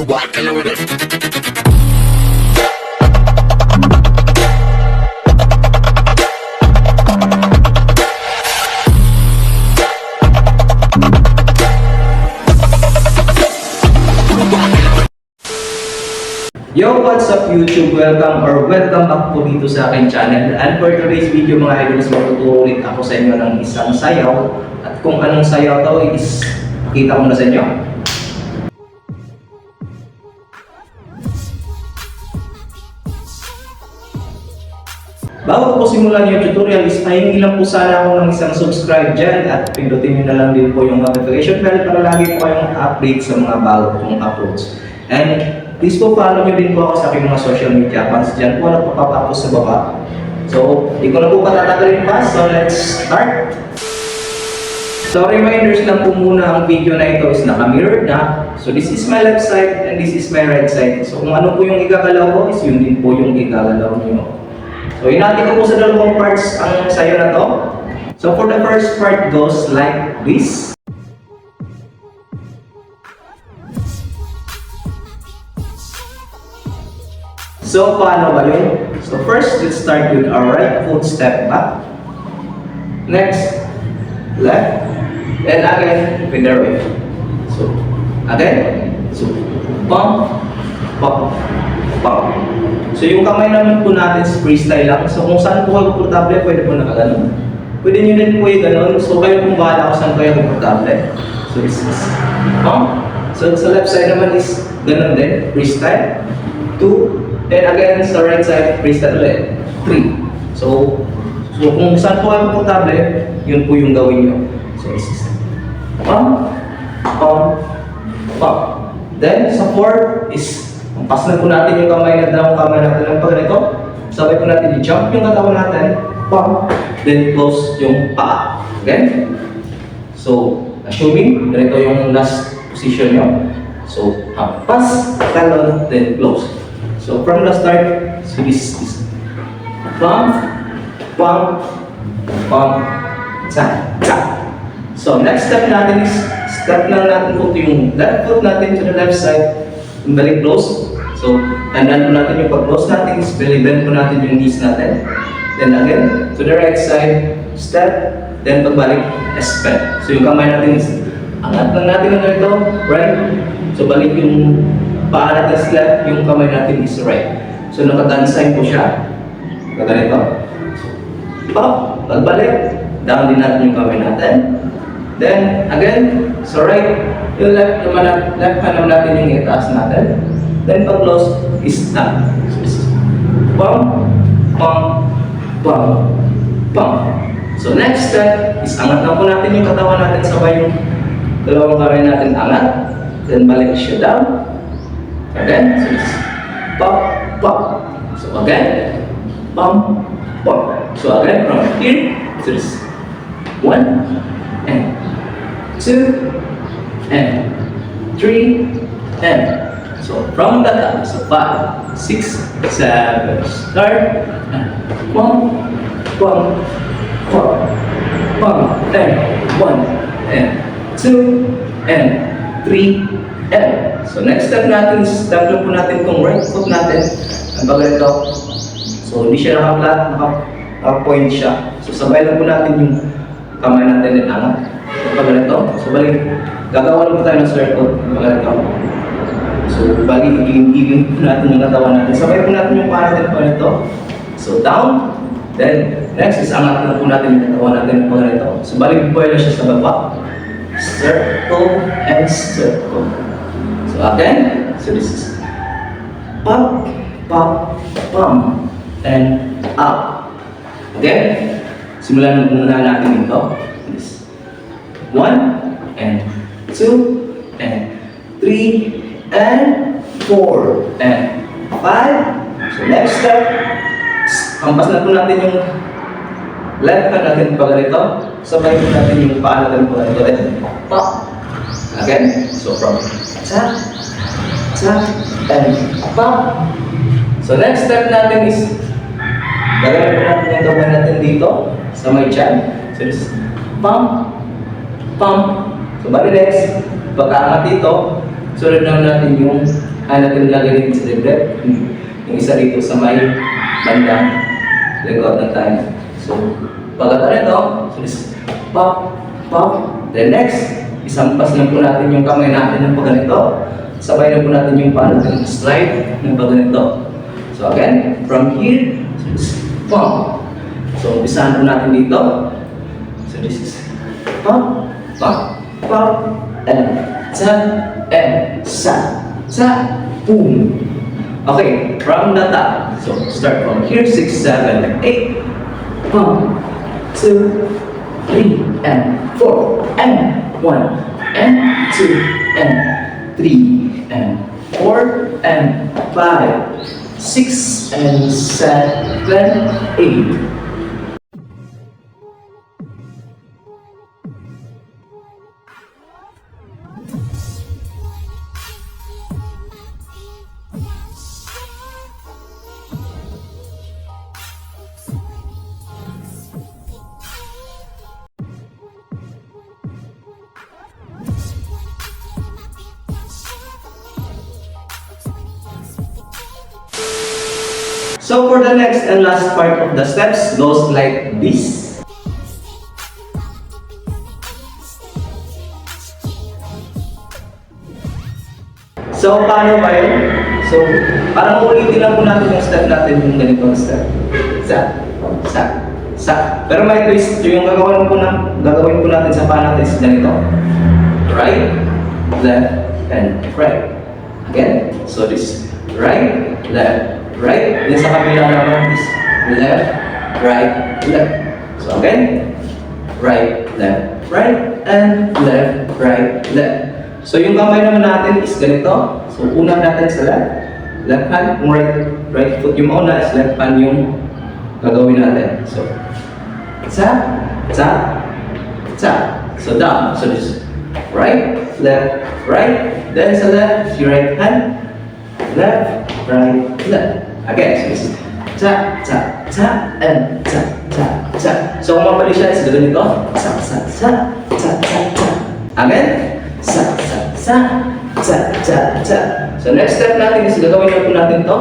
Yo, what's up YouTube? Welcome back po dito sa aking channel. And for today's video mga idols, magtuturo ulit ako sa inyo ng isang sayaw. At kung anong sayaw to is kita ko na sa inyo. Bago po simulan yung tutorial is pahingi lang po sana ako ng isang subscribe dyan at pindutin nyo na lang din po yung notification bell para lagi po kayong update sa mga bago kong uploads. And please po follow nyo din po ako sa aking mga social media accounts. Diyan po napapapa po sa baba. So, di ko na po patatagalin pa. So, let's start. So, reminders lang po muna ang video na ito is naka-mirrored na. So, this is my left side and this is my right side. So, kung ano po yung igagalaw ko is yun din po yung igagalaw nyo. So, hinati ko po sa dalawang parts ang sayo na to. So, for the first part goes like this. So, paano ba yun? So, first, let's start with our right foot step back. Next, left. And again, finger wave. So, again. So, pump, pump, pump. So, yung kamay naman po natin is freestyle lang. So, kung saan po kayo komportable, pwede po nakaganon. Pwede nyo din po yung ganon. So, kayo kung bahala kung saan kayo komportable. So, this is pump. So, sa left side naman is ganon din. Freestyle. 2. Then again, sa right side, freestyle ulit. 3. So kung saan po kayo komportable, yun po yung gawin nyo. So, this is pump, pump, pump. Then, sa 4 is, pas na po natin yung kamay na dalawang kamay natin ng pagganito. Sabay po natin i-jump yung katawan natin. Pump. Then, close yung paa. Okay? So, assuming, ganito yung last position nyo. So, hampas, talon, then close. So from the start, so this is pump, pump, pump, tap, tap. So next step natin is, step lang natin po yung left foot natin to the left side, balik close. So tandaan po natin yung pag-close natin is bend po natin yung knees natin. Then again, to the right side, step, then pagbalik, S-bend. So yung kamay natin is, angat lang natin ng ganito, right? So balik yung paa natin is left, yung kamay natin is right. So nakatansign po siya. Ganito. Pop, pagbalik, down din natin yung kamay natin. Then again, so right, yung left hand natin yung itaas natin. Then pag close is up. Pump, pump, pump, pump. So next step is angat na po natin yung katawan natin sabay yung dalawang kamay natin angat. Then balik siya down. Again, so it's pop, pop. So again, pump, pump. So again, from here, so it's 1 and 2 and 3 and so from the top, so 5, 6, 7, start and pump, pump, pump, pump, and 1 and 2 and 3. So next step natin is tatlo po natin kung right foot natin ang baganito. So hindi siya naka-point siya. So sabay lang po natin yung kamay natin at angat. Baganito. So balik, gagawa lang po tayo ng circle. Baganito. So balik, iging po natin yung katawan natin. Sabay po natin yung paa natin baganito. So down. Then next is angat na po natin yung katawan natin baganito. So balik po lang siya sa baba. Circle and circle. So again, so this is pump, pump, pump, and up. Again, simulan muna natin ito. This 1 and 2 and 3 and 4 and 5. So next step, hampas na po natin yung left hand natin pag ganito. Sabay po natin yung paa natin pag ganito. Pop. Again, so from tap, tap, and pop. So next step natin is gagawin po natin yung kamay natin dito sa may tiyan. So this is pump, pump. So bali next, pagkaangat dito, sunod naman natin yung natin lagay dito sa dibdib. Yung isa dito sa may bandang likod ng tayo. So, pagkata nito, so this pop, pop. Then next, isampas lang po natin yung kamay natin ng pagganito. Sabay na po natin yung paano natin slide ng pagganito. So again, from here, so this pop. So, umpisahan po natin dito. So this is pop, pop, pop, and sa, boom. Okay, from the top. So start from here, 6, 7, 8. 1, 2, 3, and 4, and 1, and 2, and 3, and 4, and 5, 6, and 7, 8. So for the next and last part of the steps goes like this. So paano ba yun? So parang ulitin lang po natin yung step natin yung ganitong step. Sa. Pero may twist. Yung gagawin po natin sa paano natin is ganito. Right, left, and right. Again, so this right, left, right. Then sa kabila naman is left, right, left. So again, right, left, right, and left, right, left. So yung kamay naman natin is ganito. So una natin sa left hand, yung right foot yung mauna is left hand yung gagawin natin. So sa. So down. So this right, left, right. Then sa left, your right hand, left, right, left. Again, so this is ta, and ta. So kung mapali siya, is gagawin ito. Sa. Again, sa. So next step natin is gagawin po natin ito.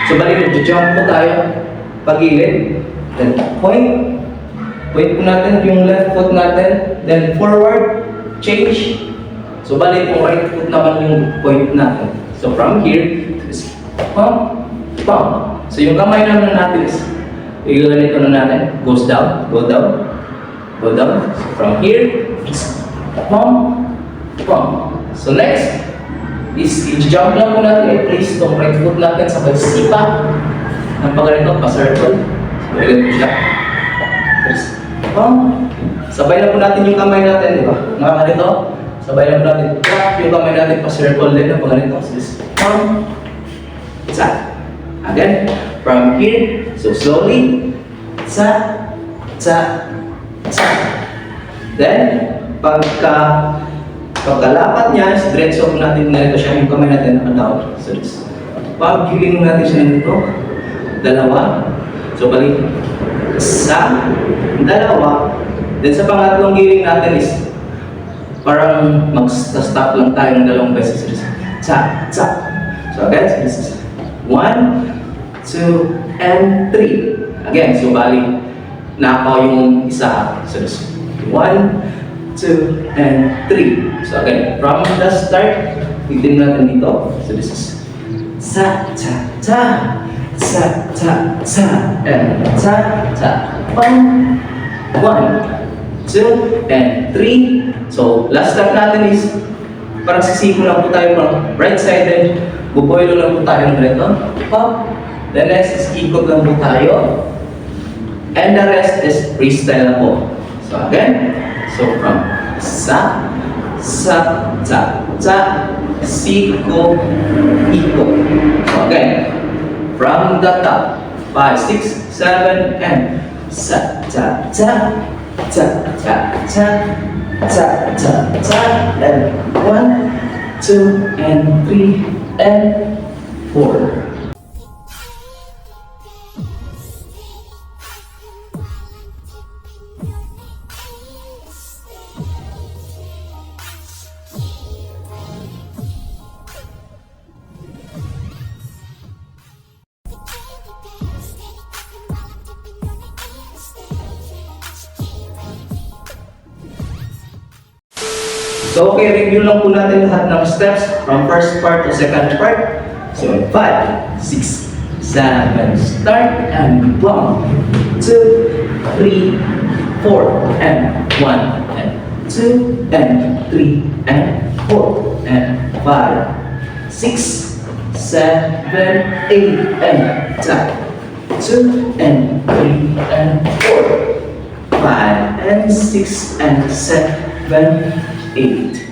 So balik, jump po tayo pagilid. Then point po natin yung left foot natin. Then forward, change. So balik po right foot naman yung point natin. So from here, is pump. So yung kamay naman natin is ganito na natin. Goes down, go down. So from here, is pump. So next is i-jump lang po natin. I-place itong right foot natin sa pagsipa ng pagganito, pa-circle. So ganito siya. Sabay na po natin yung kamay natin, di ba? Mga ganito. Sabay na po natin. Yung kamay natin pa-circle din ng pagganito. So this sa. Again, from here, so slowly, sa. Then, pagkalapat niya, diretso po natin na ito siya, yung kamay natin naka-down. So this, pag-giling natin siya nito, dalawa. So balik, sa, dalawa. Then sa pangatlong giling natin is, parang mag-stop lang tayo ng dalawang beses. Sa. So again, so this is 1, 2, and 3. Again, so bali, nakaw yung isa. So this 1, 2, and 3. So again, from the start, titin natin dito. So this is sa, and sa. 1, 2, and 3. So last step natin is parang sisiko lang po tayo from right sided. Buboilo lang po tayo ng ganito. Pop. The next is ikot lang po tayo. And the rest is freestyle na po. So again, so from sa, siko, ikot. So again, from the top, 5, 6, 7, and sa, and 1, 2, and 3, and 4. So, okay, review lang po natin lahat ng steps from first part to second part. So, 5, 6, 7, start and 1, 2, 3, 4, and 1, and 2, and 3, and 4, and 5, 6, 7, 8, and 2, and 3, and 4, 5, and 6, and 7, 8.